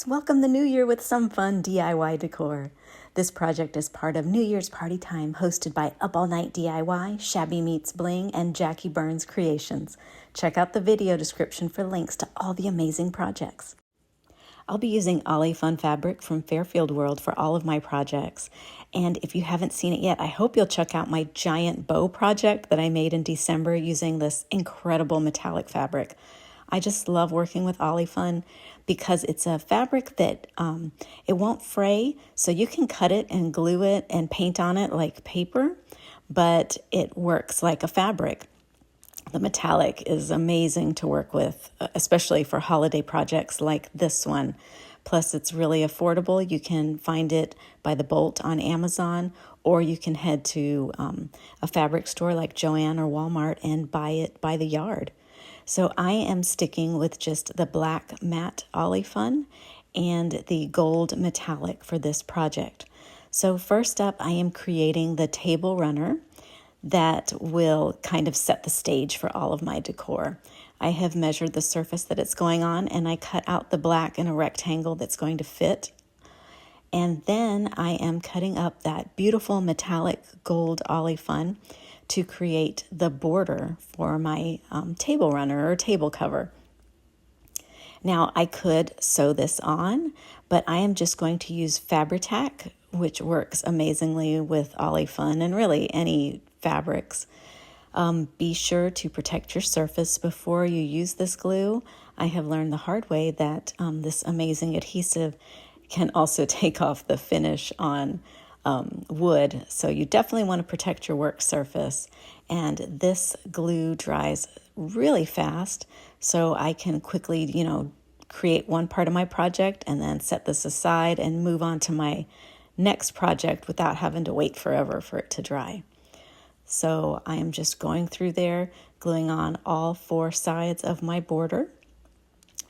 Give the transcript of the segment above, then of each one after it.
let's welcome the new year with some fun DIY decor. This project is part of New Year's Party Time, hosted by Up All Night DIY, Shabby Meets Bling, and Jackie Burns Creations. Check out the video description for links to all the amazing projects. I'll be using Oly-Fun Fabric from Fairfield World for all of my projects. And if you haven't seen it yet, I hope you'll check out my giant bow project that I made in December using this incredible metallic fabric. I just love working with Oly-Fun because it's a fabric that it won't fray, so you can cut it and glue it and paint on it like paper, but it works like a fabric. The metallic is amazing to work with, especially for holiday projects like this one. Plus, it's really affordable. You can find it by the bolt on Amazon, or you can head to a fabric store like Joann or Walmart and buy it by the yard. So I am sticking with just the black matte Oly-Fun and the gold metallic for this project. So first up, I am creating the table runner that will kind of set the stage for all of my decor. I have measured the surface that it's going on, and I cut out the black in a rectangle that's going to fit. And then I am cutting up that beautiful metallic gold Oly-Fun to create the border for my table runner or table cover. Now I could sew this on, but I am just going to use Fabri-Tac, which works amazingly with Oly-Fun and really any fabrics. Be sure to protect your surface before you use this glue. I have learned the hard way that this amazing adhesive can also take off the finish on wood, so you definitely want to protect your work surface. And this glue dries really fast, so I can quickly, create one part of my project and then set this aside and move on to my next project without having to wait forever for it to dry. So I am just going through there, gluing on all four sides of my border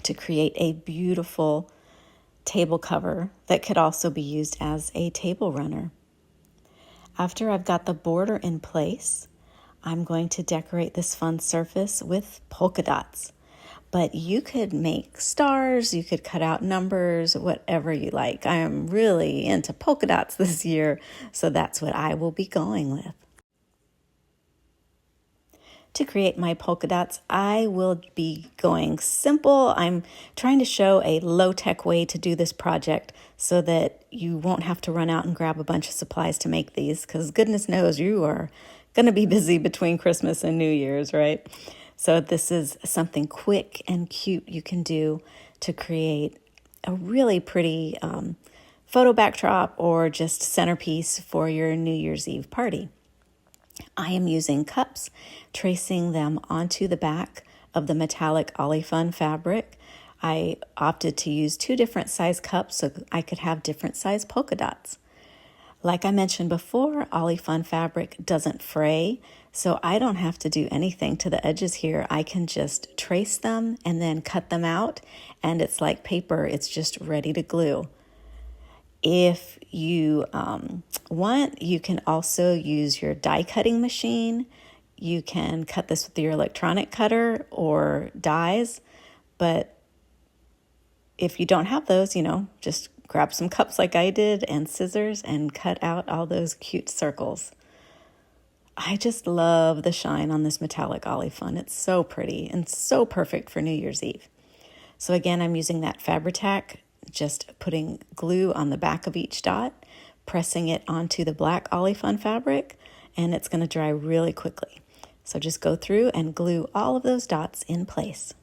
to create a beautiful table cover that could also be used as a table runner. After I've got the border in place, I'm going to decorate this fun surface with polka dots. But you could make stars, you could cut out numbers, whatever you like. I am really into polka dots this year, so that's what I will be going with. To create my polka dots, I will be going simple. I'm trying to show a low-tech way to do this project so that you won't have to run out and grab a bunch of supplies to make these, because goodness knows you are going to be busy between Christmas and New Year's, right? So this is something quick and cute you can do to create a really pretty photo backdrop or just centerpiece for your New Year's Eve party. I am using cups, tracing them onto the back of the metallic Oly-Fun fabric. I opted to use 2 different size cups so I could have different size polka dots. Like I mentioned before, Oly-Fun fabric doesn't fray, so I don't have to do anything to the edges here. I can just trace them and then cut them out, and it's like paper. It's just ready to glue. If you want, you can also use your die cutting machine. You can cut this with your electronic cutter or dies, but if you don't have those, just grab some cups like I did and scissors and cut out all those cute circles. I just love the shine on this metallic Oly-Fun. It's so pretty and so perfect for New Year's Eve. So again, I'm using that Fabri-Tac, just putting glue on the back of each dot, pressing it onto the black Oly-Fun fabric, and it's going to dry really quickly. So just go through and glue all of those dots in place.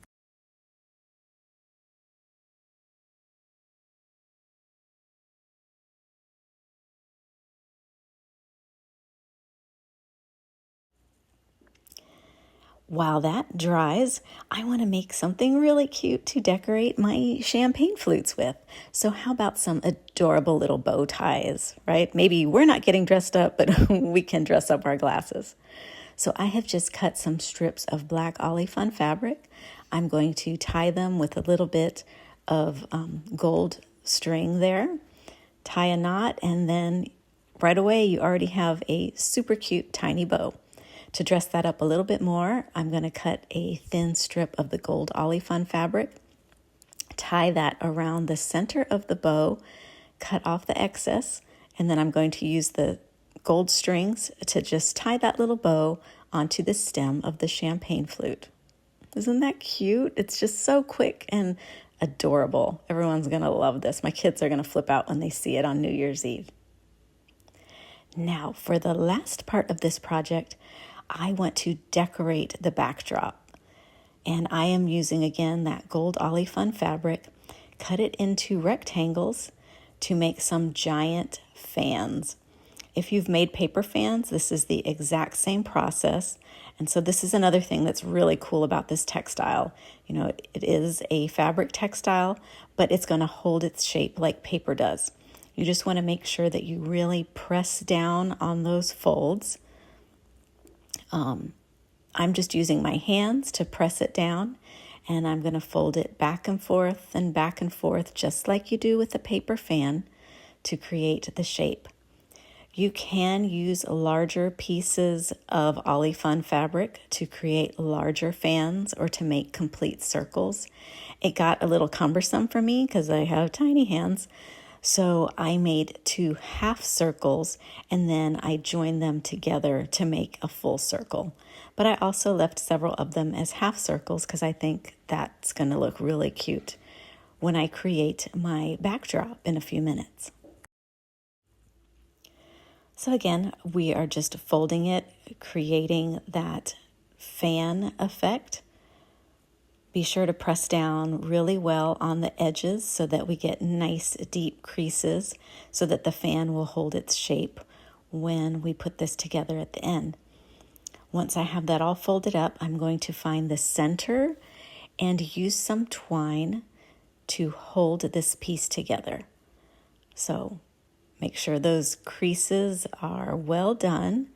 While that dries, I want to make something really cute to decorate my champagne flutes with. So how about some adorable little bow ties, right? Maybe we're not getting dressed up, but we can dress up our glasses. So I have just cut some strips of black Oly-Fun fabric. I'm going to tie them with a little bit of gold string there, tie a knot, and then right away you already have a super cute tiny bow. To dress that up a little bit more, I'm going to cut a thin strip of the gold Oly-Fun fabric, tie that around the center of the bow, cut off the excess, and then I'm going to use the gold strings to just tie that little bow onto the stem of the champagne flute. Isn't that cute? It's just so quick and adorable. Everyone's going to love this. My kids are going to flip out when they see it on New Year's Eve. Now, for the last part of this project, I want to decorate the backdrop. And I am using, again, that gold Oly-Fun fabric, cut it into rectangles to make some giant fans. If you've made paper fans, this is the exact same process. And so this is another thing that's really cool about this textile. You know, it is a fabric textile, but it's going to hold its shape like paper does. You just want to make sure that you really press down on those folds. I'm just using my hands to press it down, and I'm going to fold it back and forth, just like you do with a paper fan, to create the shape. You can use larger pieces of Oly-Fun fabric to create larger fans or to make complete circles. It got a little cumbersome for me because I have tiny hands. So I made 2 half circles and then I joined them together to make a full circle. But I also left several of them as half circles because I think that's going to look really cute when I create my backdrop in a few minutes. So again, we are just folding it, creating that fan effect. Be sure to press down really well on the edges so that we get nice deep creases so that the fan will hold its shape when we put this together at the end. Once I have that all folded up, I'm going to find the center and use some twine to hold this piece together. So make sure those creases are well done.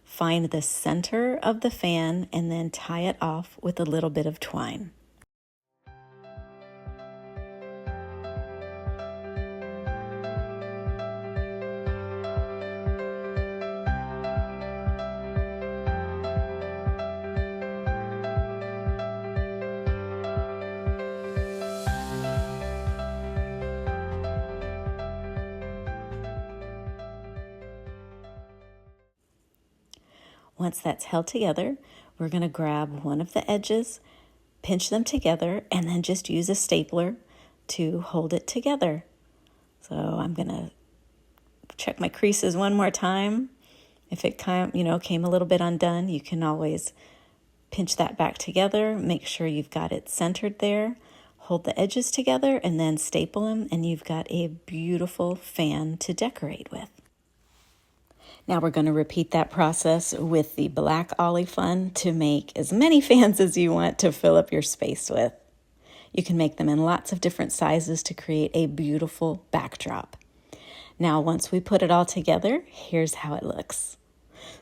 Find the center of the fan and then tie it off with a little bit of twine. Once that's held together, we're going to grab one of the edges, pinch them together, and then just use a stapler to hold it together. So I'm going to check my creases one more time. If it came a little bit undone, you can always pinch that back together. Make sure you've got it centered there. Hold the edges together and then staple them, and you've got a beautiful fan to decorate with. Now we're going to repeat that process with the black Oly-Fun to make as many fans as you want to fill up your space with. You can make them in lots of different sizes to create a beautiful backdrop. Now, once we put it all together, here's how it looks.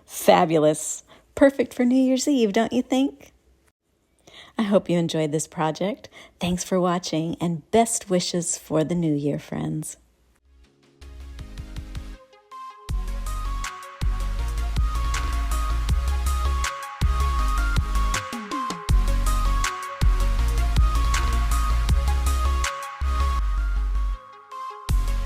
Fabulous! Perfect for New Year's Eve, don't you think? I hope you enjoyed this project. Thanks for watching, and best wishes for the new year, friends.